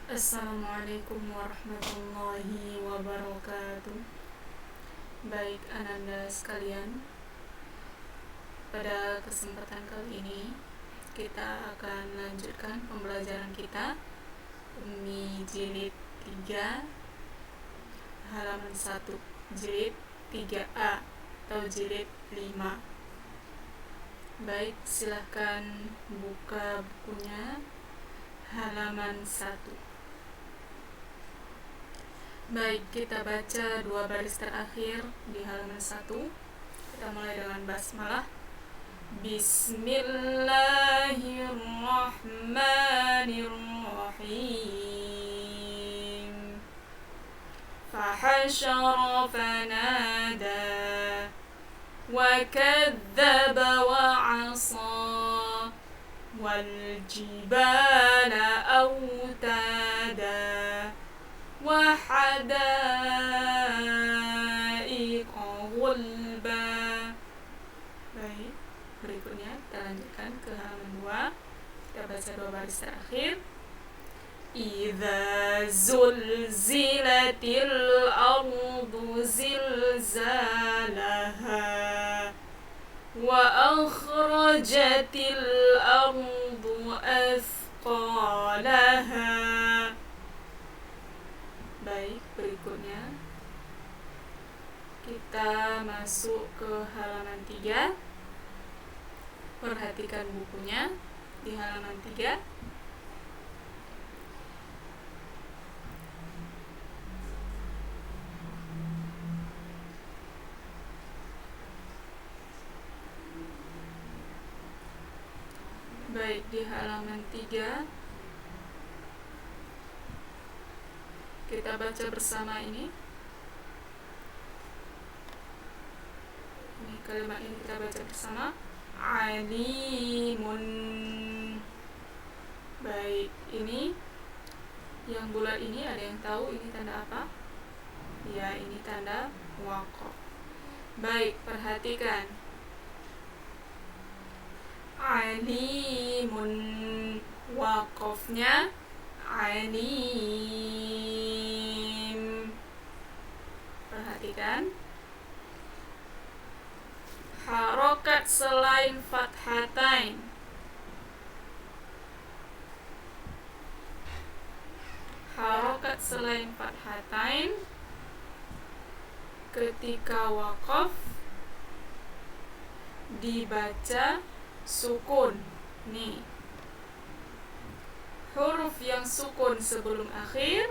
Assalamualaikum warahmatullahi wabarakatuh. Baik ananda sekalian, pada kesempatan kali ini kita akan lanjutkan pembelajaran kita Ummi Jilid 3 halaman 1, Jilid 3A atau Jilid 5. Baik, silahkan buka bukunya halaman 1. Baik, kita baca 2 baris terakhir di halaman 1. Kita mulai dengan basmalah. Bismillahirrahmanirrahim. Fahashara fanada wa kadzdzaba wa 'asa wal jibala autada wahadaiqa ghulba. Baik, berikutnya kita lanjutkan ke halaman 2. Kita baca 2 baris terakhir. Idza zulzilatil ardu zilzalaha wa akhrajatil ardu athqalaha. Baik, berikutnya kita masuk ke halaman 3. Perhatikan bukunya di halaman 3. Baik, di halaman 3 kita baca bersama ini. Ini kalimat ini kita baca bersama. Alimun. Baik, ini yang bulat ini ada yang tahu ini tanda apa? Ya, ini tanda waqaf. Baik, perhatikan. Alimun, waqafnya alim. Perhatikan harokat selain fathatain. Harokat selain fathatain ketika waqaf dibaca sukun. Nih, huruf yang sukun sebelum akhir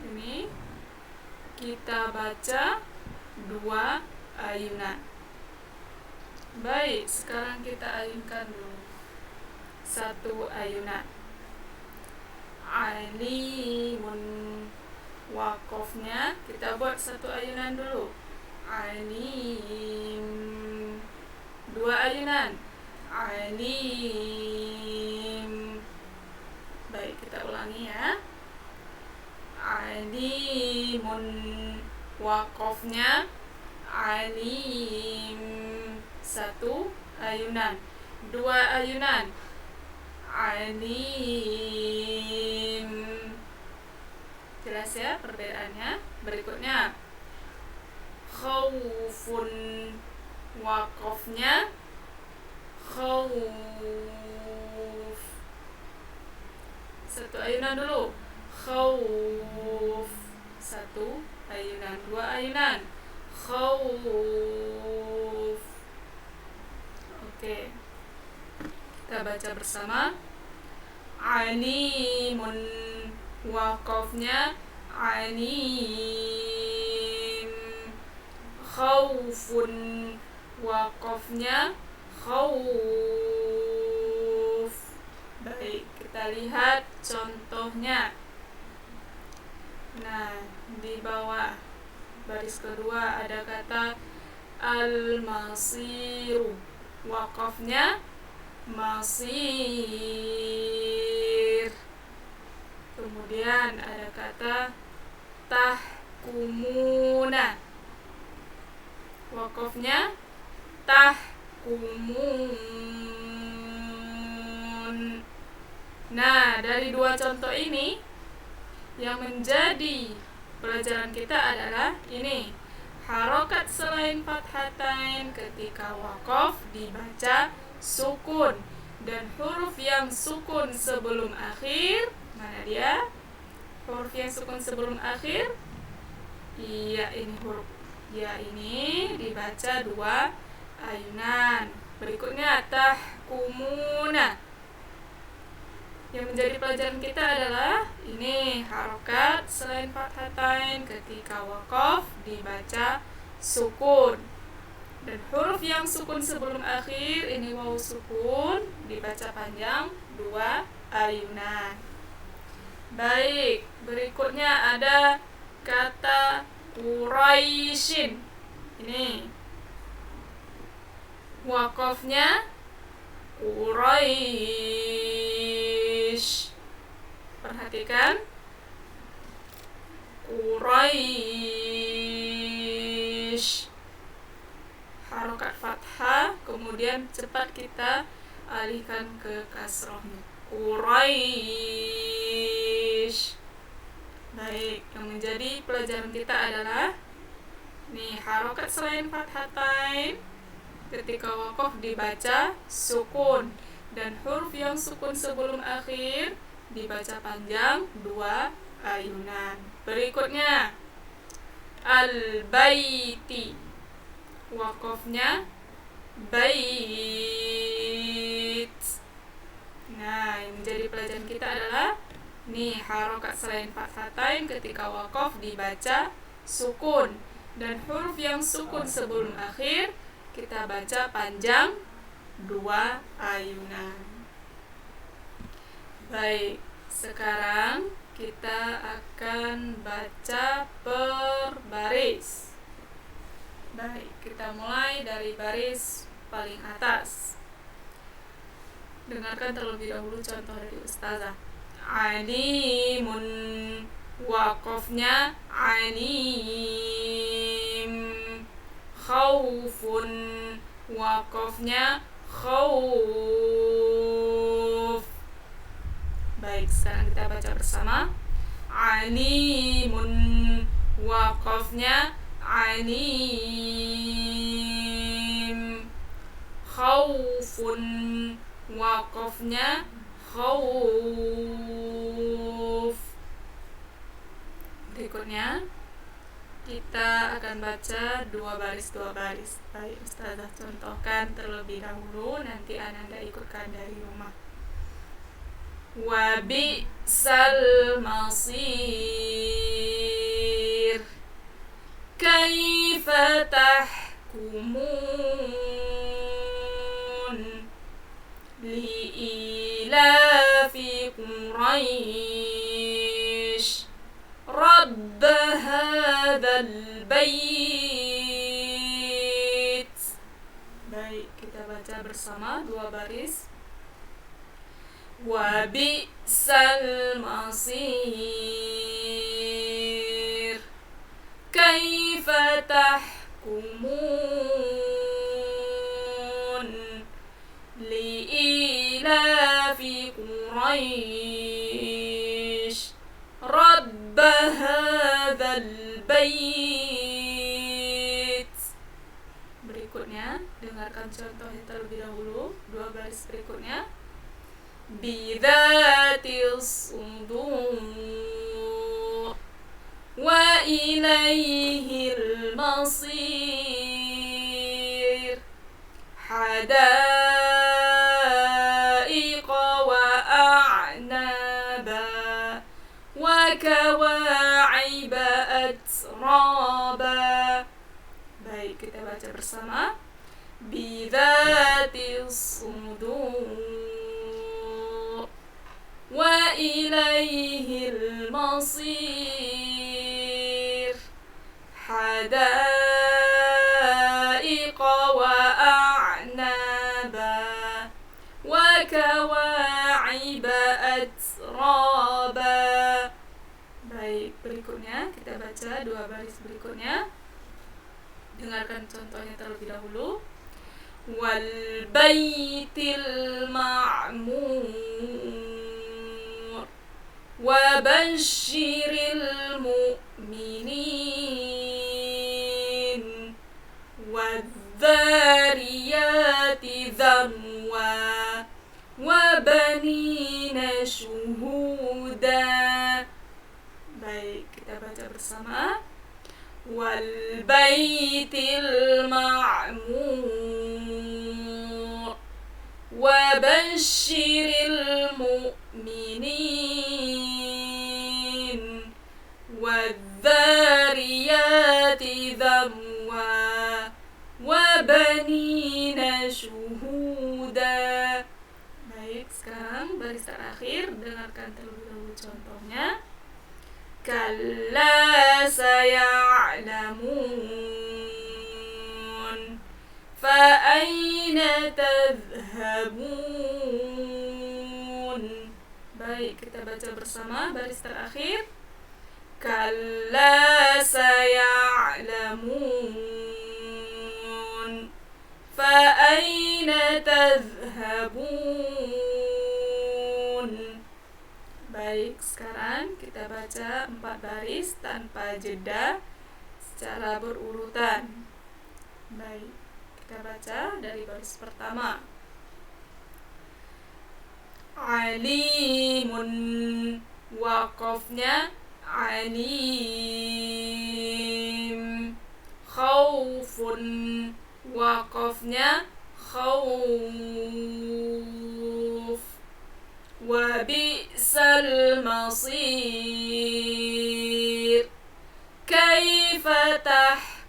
ini kita baca 2 ayunan. Baik, sekarang kita ayunkan dulu 1 ayunan. Alimun, wakofnya kita buat 1 ayunan dulu. Alim, 2 ayunan. Alim. Baik, kita ulangi ya. Alimun, wakofnya alim, 1 ayunan. 2 ayunan. Alim. Jelas ya perbedaannya? Berikutnya khaufun, wakofnya khauf, 1 ayunan dulu. Khauf, 1 ayunan. 2 ayunan. Khauf. Oke, kita baca bersama. Alimun, waqafnya alim. Khaufun, waqafnya khauf. Baik, kita lihat contohnya. Nah, di bawah baris kedua ada kata al-masiru, waqafnya masir. Kemudian ada kata tahkumuna, waqafnya tahkumun. Nah, dari 2 contoh ini Yang menjadi pelajaran kita adalah ini, harokat selain fathatain ketika waqaf dibaca sukun, dan huruf yang sukun sebelum akhir, mana dia? Huruf yang sukun sebelum akhir, iya ini huruf ya, ini dibaca 2 ayunan. Berikutnya tahkumuna. Yang menjadi pelajaran kita adalah ini, harokat selain fathatain ketika waqaf dibaca sukun, dan huruf yang sukun sebelum akhir, ini waw sukun, dibaca panjang 2 ayunan. Baik, berikutnya ada kata Quraisyin. Ini waqafnya Quraisy. Perhatikan, Quraisy, harokat fathah, kemudian cepat kita alihkan ke kasrohnya, Quraisy. Baik, yang menjadi pelajaran kita adalah nih, harokat selain fathatain ketika waqaf dibaca sukun, dan huruf yang sukun sebelum akhir dibaca panjang 2 ayunan. Berikutnya al-baiti, waqafnya bait. Nah, yang menjadi pelajaran kita adalah nih, harokat selain fathatain ketika waqaf dibaca sukun, dan huruf yang sukun sebelum akhir kita baca panjang 2 ayunan. Baik, sekarang kita akan baca per baris. Baik, kita mulai dari baris paling atas. Dengarkan terlebih dahulu contoh dari ustazah. Alimun, waqafnya alim. Khaufun, waqafnya khauf. Baik, sekarang kita baca bersama. Alimun, waqafnya alim. Khaufun, waqafnya khauf. Berikutnya kita akan baca 2 baris. Baik, ustazah contohkan terlebih dahulu, nanti Ananda ikutkan dari rumah. Wa bi'sal masir, kaifa tahkumun, li'ilafi Quraisy rabb hadzal bait. Baik, kita baca bersama 2 baris. Wa bi'sal masir, kaifa tahkumun, li'ilafi Quraisy rabb hadzal bait. Berikutnya, dengarkan contohnya terlebih dahulu, 2 baris berikutnya. Bidzatis sudur wa ilaihil masir, hadaiqa wa a'naba wa kawa'iba atraba. Baik, kita baca bersama. Bidzatis sudur wa ilaihil masir, hadaiqa wa a'naba wa kawa'iba atraba. Baik, berikutnya kita baca 2 baris berikutnya. Dengarkan contohnya terlebih dahulu. Wal baitil ma'mur وبشر المؤمنين والذاريات ذروا وبنين شهودا. Baik, kita baca bersama. والبيت المعمور وبشر المؤمنين والذاريات ذروا وبنين شهودا. Baik, sekarang baris terakhir, dengarkan terlebih dahulu contohnya. كلا سيعلمون فأين تذهبون. Baik, kita baca bersama baris terakhir. كلا سيعلمون فأين تذهبون. Baik, sekarang kita baca 4 baris tanpa jeda secara berurutan. Baik, kita baca dari baris pertama. Alimun, waqafnya alim. Khaufun, waqafnya khauf. وبئس المصير كيف تحكمون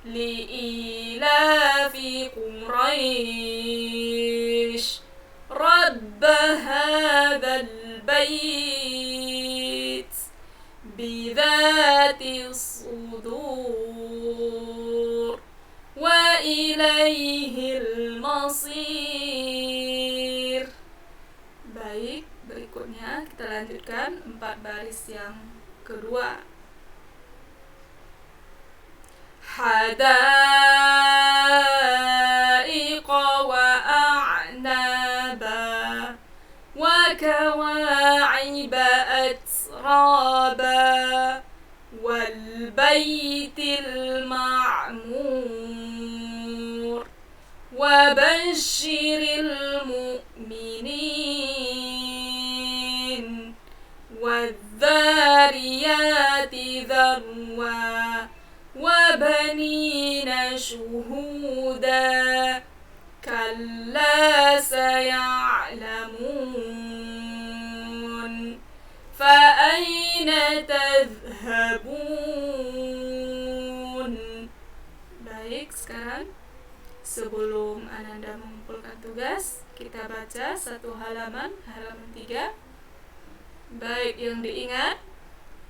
لإيلاف قريش رب هذا البيت بذات الصدور وإليه المصير. Baik, berikutnya kita lanjutkan 4 baris yang kedua. حدائق وأعنابا وكواعب أترابا والبيت المعمور وبشر المؤمنين والذاريات ذروا وبنين شهودا كلا سيعلمون فأين تذهبون. Baik, sekarang sebelum Ananda mengumpulkan tugas, kita baca satu halaman 3. Baik, yang diingat.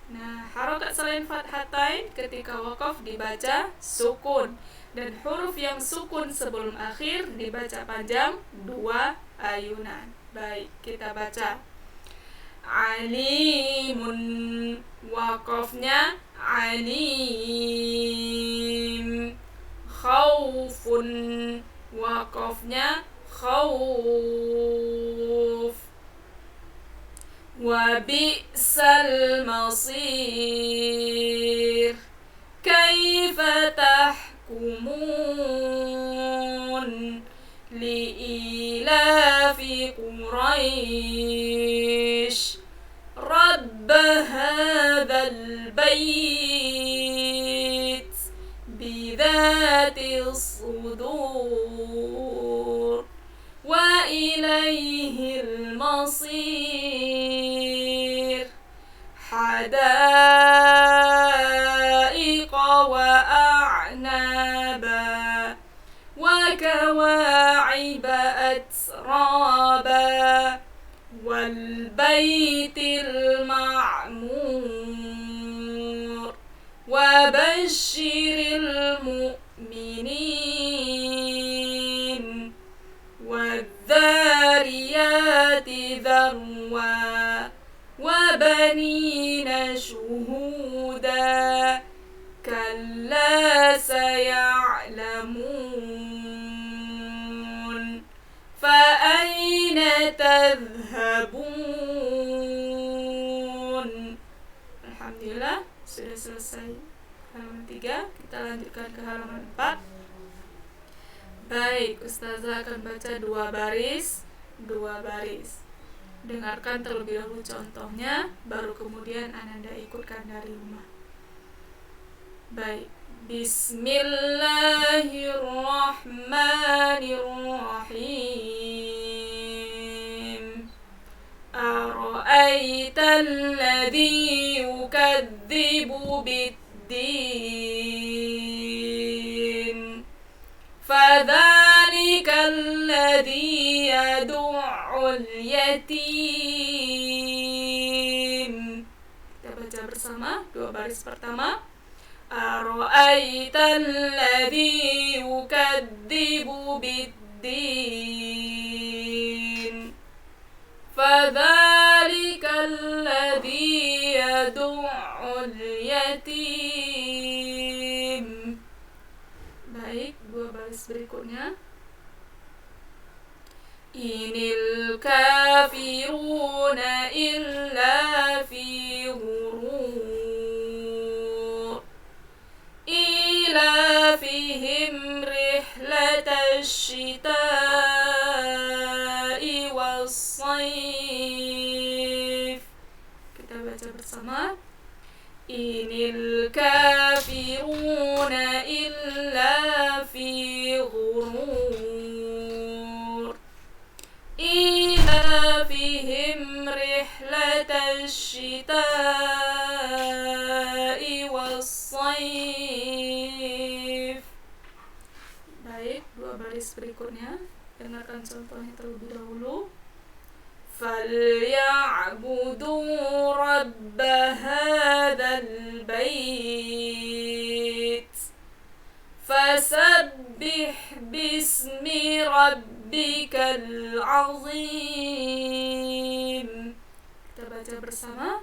Nah, harokat selain fathatain ketika waqaf dibaca sukun, dan huruf yang sukun sebelum akhir dibaca panjang 2 ayunan. Baik, kita baca. Alimun, waqafnya alim. Khaufun, waqafnya khauf. Wabi'sal masir kaifa tahkumun li'ilafi Quraish rabb hadzal bait bidhati sudur wa ilaihil masir hadaiqa wa a'naba wa kawa'iba atraba wal baitil ma'mur wa bashiril mu'minin والذاريات ذروا وبنين شهودا كلا سيعلمون فأين تذهبون. Alhamdulillah sudah selesai halaman 3. Kita lanjutkan ke halaman 4. Baik, Ustazah akan baca 2 baris. Dengarkan terlebih dahulu contohnya, baru kemudian Ananda ikutkan dari rumah. Baik. Bismillahirrahmanirrahim. Ara'aita alladhi yukadzibu biddin fadhalika alladhi yadu'ul yatim. Kita baca bersama 2 baris pertama. Ara'aita alladhi yukadzibu biddin fadhalika alladhi yadu'ul yatim. Baik, 2 baris berikutnya. Inil kafiruna illa fi ghurur. Ilafihim rihlatash shita'i was-sayf. Kita baca bersama. Inil kafiruna illa fi ghurur. Ilafihim rihlatash shita'i was-sayf. Baik, 2 baris berikutnya. Dengarkan contohnya terlebih dahulu. Falya'budu rabba hadzal bait fasabbih bismi rabbikal azim. Kita baca bersama.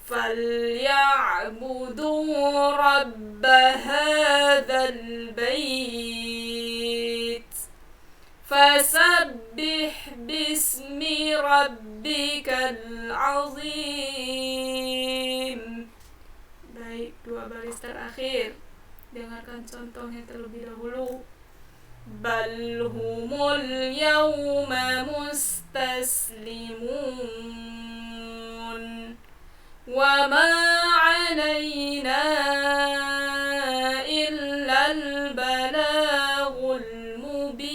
Falya'budu rabba hadzal bait fasabbih bismi rabbikal azim. Baik, 2 baris terakhir. Dengarkan contohnya terlebih dahulu. Bal humul yawma mustaslimun wa ma 'alaina illa al-balaghul mubin.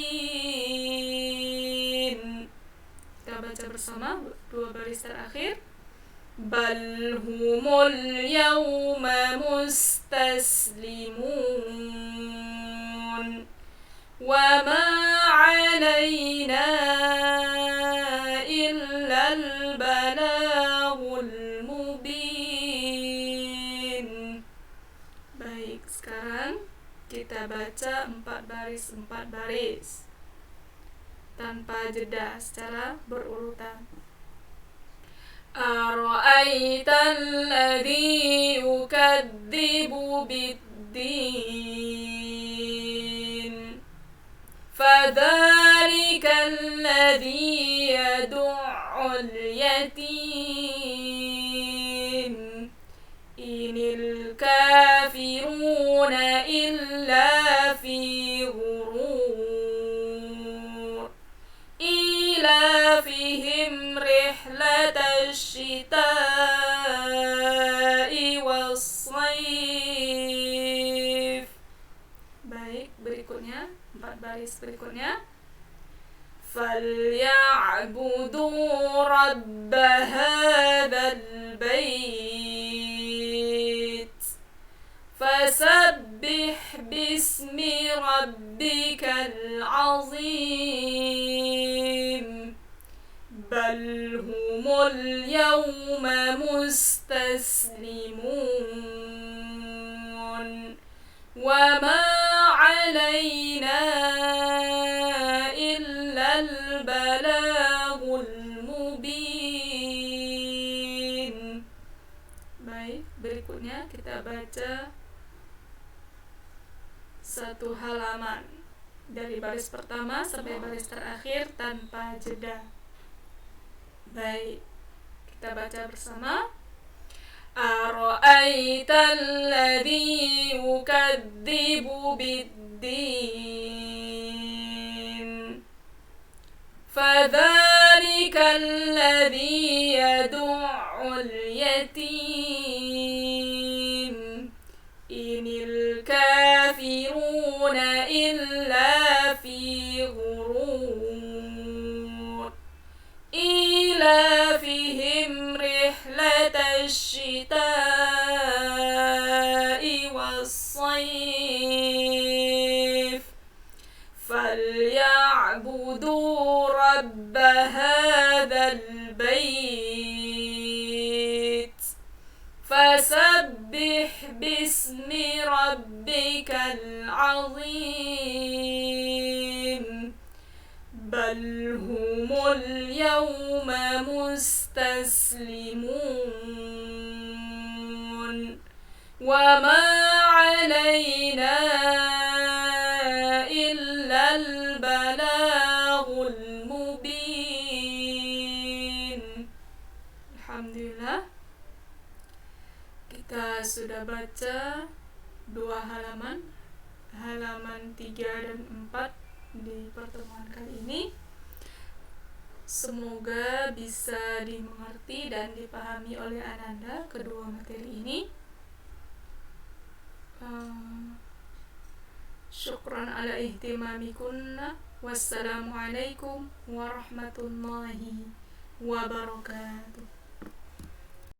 Kita baca bersama 2 baris terakhir. Bal humul yawma mustaslimun wa ma 'alaina illa al-balaghul mubin. Baik, sekarang kita baca 4 baris tanpa jeda secara berurutan. Ara'aita alladhi yukadzibu biddin fadhalika alladhi yadu'ul yatim. Inil kafiruna illa fi ghurur. Ilafihim rihlatash shita'i was-sayf. Baik, berikutnya 4 baris berikutnya. Falya'budu rabba hadzal bait fasabbih bismi rabbikal azim. Bal humul yawma mustaslimun wa ma 'alaina illa al-balaghul mubin. Baik, berikutnya kita baca 1 halaman dari baris pertama sampai baris terakhir tanpa jeda. Baik, kita baca bersama. Ara'aital ladzi yukadzibu biddin fadzalika alladzi yad'ul yatim inil kafiruna illa fi ghurur ila fihim rihlatash shita'i was-sayf فليعبدوا رب هذا البيت فسبح باسم ربك العظيم بل هم اليوم مستسلمون وما علينا إلا البلاغ المبين. Alhamdulillah, kita sudah baca 2 halaman 3 dan 4 di pertemuan kali ini. Semoga bisa dimengerti dan dipahami oleh Ananda kedua materi ini. Syukran ala ihtimamikunna. Wassalamualaikum warahmatullahi wabarakatuh.